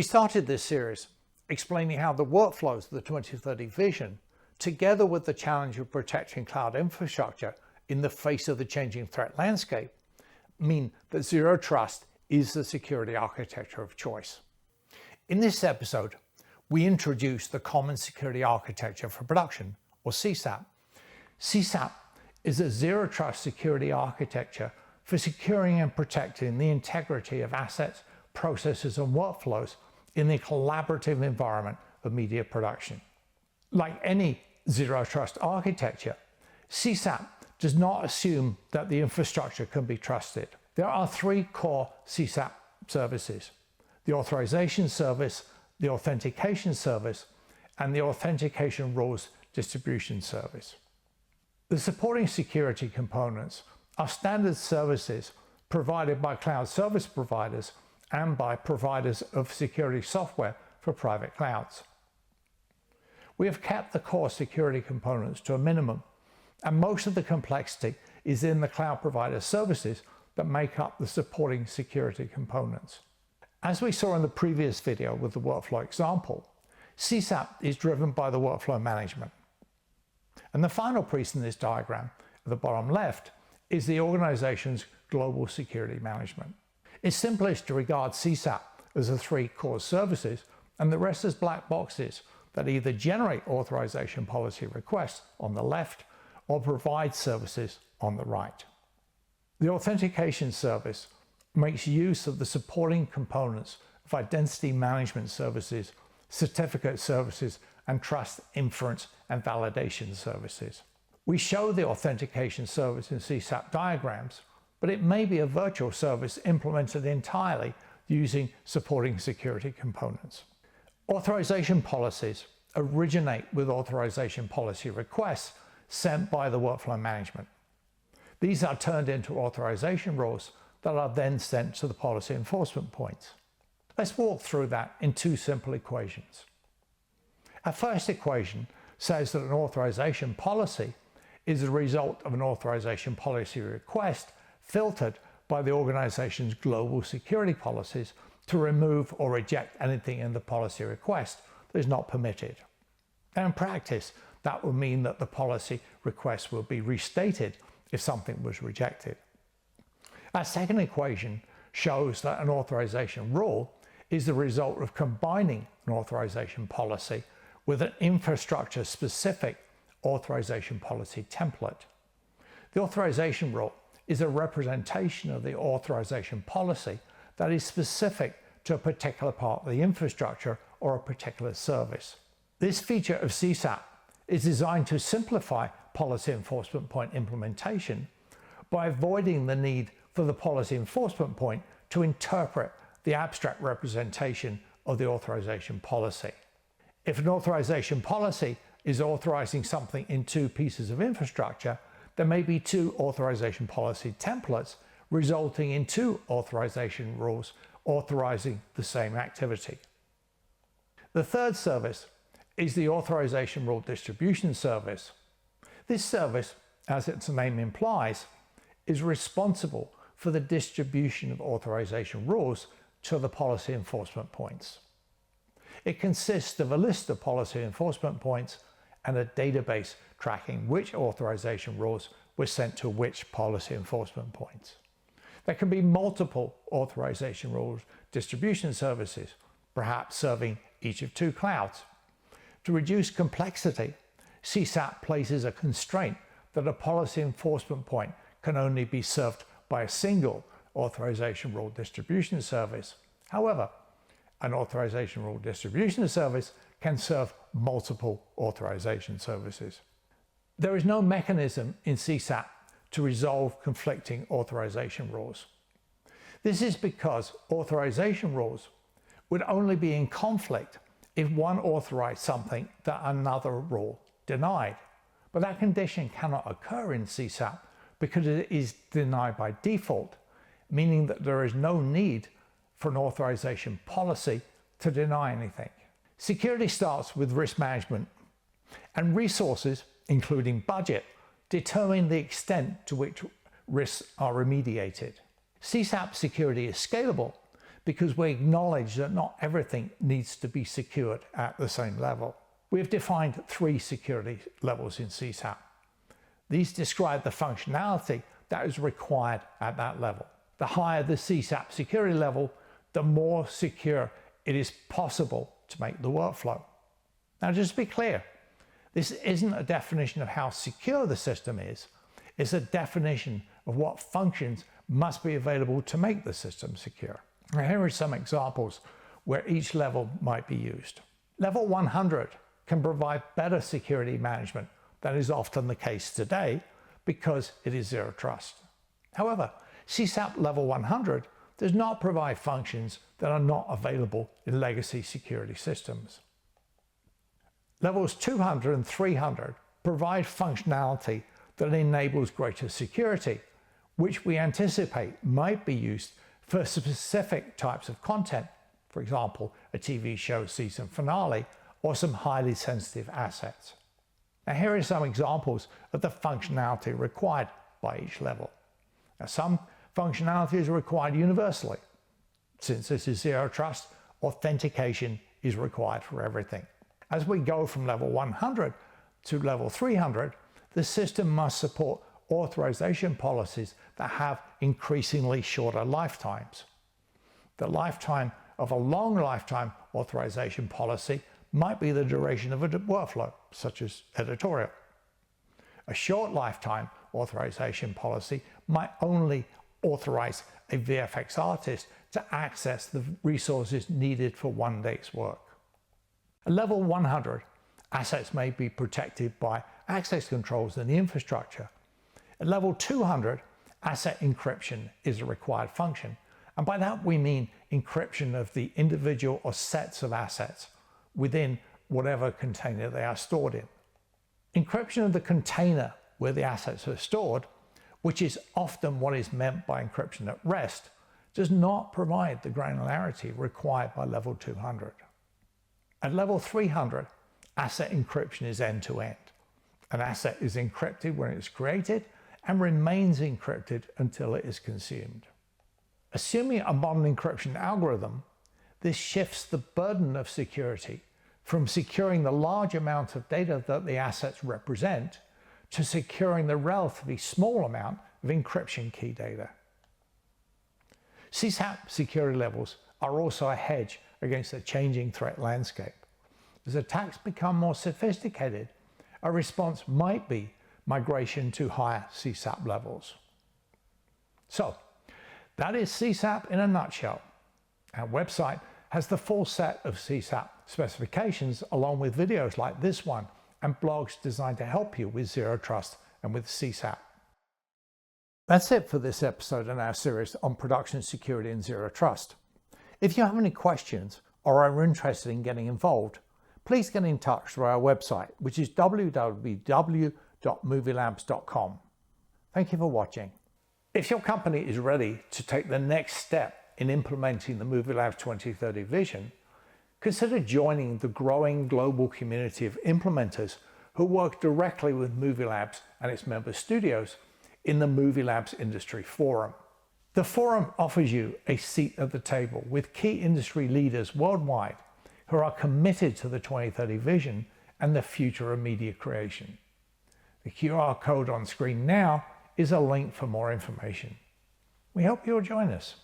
We started this series explaining how the workflows of the 2030 vision, together with the challenge of protecting cloud infrastructure in the face of the changing threat landscape, mean that Zero Trust is the security architecture of choice. In this episode, we introduce the Common Security Architecture for Production, or CSAP. CSAP is a Zero Trust security architecture for securing and protecting the integrity of assets, processes, and workflows in the collaborative environment of media production. Like any Zero Trust architecture, CSAP does not assume that the infrastructure can be trusted. There are three core CSAP services: the authorization service, the authentication service, and the authentication rules distribution service. The supporting security components are standard services provided by cloud service providers and by providers of security software for private clouds. We have kept the core security components to a minimum, and most of the complexity is in the cloud provider services that make up the supporting security components. As we saw in the previous video with the workflow example, CSAP is driven by the workflow management. And the final piece in this diagram, at the bottom left, is the organization's global security management. It's simplest to regard CSAP as the three core services and the rest as black boxes that either generate authorization policy requests on the left or provide services on the right. The authentication service makes use of the supporting components of identity management services, certificate services, and trust inference and validation services. We show the authentication service in CSAP diagrams, but it may be a virtual service implemented entirely using supporting security components. Authorization policies originate with authorization policy requests sent by the workflow management. These are turned into authorization rules that are then sent to the policy enforcement points. Let's walk through that in two simple equations. Our first equation says that an authorization policy is the result of an authorization policy request filtered by the organization's global security policies to remove or reject anything in the policy request that is not permitted. And in practice, that would mean that the policy request will be restated if something was rejected. Our second equation shows that an authorization rule is the result of combining an authorization policy with an infrastructure-specific authorization policy template. The authorization rule is a representation of the authorization policy that is specific to a particular part of the infrastructure or a particular service. This feature of CSAP is designed to simplify policy enforcement point implementation by avoiding the need for the policy enforcement point to interpret the abstract representation of the authorization policy. If an authorization policy is authorizing something in two pieces of infrastructure, there may be two authorization policy templates resulting in two authorization rules authorizing the same activity. The third service is the authorization rule distribution service. This service, as its name implies, is responsible for the distribution of authorization rules to the policy enforcement points. It consists of a list of policy enforcement points and a database tracking which authorization rules were sent to which policy enforcement points. There can be multiple authorization rules distribution services, perhaps serving each of two clouds. To reduce complexity, CSAP places a constraint that a policy enforcement point can only be served by a single authorization rule distribution service. However, an authorization rule distribution service can serve multiple authorization services. There is no mechanism in CSAP to resolve conflicting authorization rules. This is because authorization rules would only be in conflict if one authorized something that another rule denied. But that condition cannot occur in CSAP because it is denied by default, meaning that there is no need for an authorization policy to deny anything. Security starts with risk management, and resources, including budget, determine the extent to which risks are remediated. CSAP security is scalable because we acknowledge that not everything needs to be secured at the same level. We have defined 3 security levels in CSAP. These describe the functionality that is required at that level. The higher the CSAP security level, the more secure it is possible to make the workflow. Now, just to be clear, this isn't a definition of how secure the system is. It's a definition of what functions must be available to make the system secure. Now, here are some examples where each level might be used. Level 100 can provide better security management than is often the case today because it is zero trust. However, CSAP level 100 does not provide functions that are not available in legacy security systems. Levels 200 and 300 provide functionality that enables greater security, which we anticipate might be used for specific types of content, for example, a TV show season finale or some highly sensitive assets. Now, here are some examples of the functionality required by each level. Now, some functionality is required universally. Since this is zero trust, authentication is required for everything. As we go from level 100 to level 300, the system must support authorization policies that have increasingly shorter lifetimes. The lifetime of a long lifetime authorization policy might be the duration of a workflow, such as editorial. A short lifetime authorization policy might only authorize a VFX artist to access the resources needed for one day's work. At level 100, assets may be protected by access controls in the infrastructure. At level 200, asset encryption is a required function, and by that we mean encryption of the individual or sets of assets within whatever container they are stored in. Encryption of the container where the assets are stored, which is often what is meant by encryption at rest, does not provide the granularity required by level 200. At level 300, asset encryption is end-to-end. An asset is encrypted when it's created and remains encrypted until it is consumed. Assuming a modern encryption algorithm, this shifts the burden of security from securing the large amount of data that the assets represent to securing the relatively small amount of encryption key data. CSAP security levels are also a hedge against a changing threat landscape. As attacks become more sophisticated, a response might be migration to higher CSAP levels. So, that is CSAP in a nutshell. Our website has the full set of CSAP specifications along with videos like this one and blogs designed to help you with zero trust and with CSAP. That's it for this episode in our series on production security and zero trust. If you have any questions or are interested in getting involved, please get in touch through our website, which is www.movielabs.com. Thank you for watching. If your company is ready to take the next step in implementing the Movie Labs 2030 vision, consider joining the growing global community of implementers who work directly with Movie Labs and its member studios in the Movie Labs Industry Forum. The forum offers you a seat at the table with key industry leaders worldwide who are committed to the 2030 vision and the future of media creation. The QR code on screen now is a link for more information. We hope you'll join us.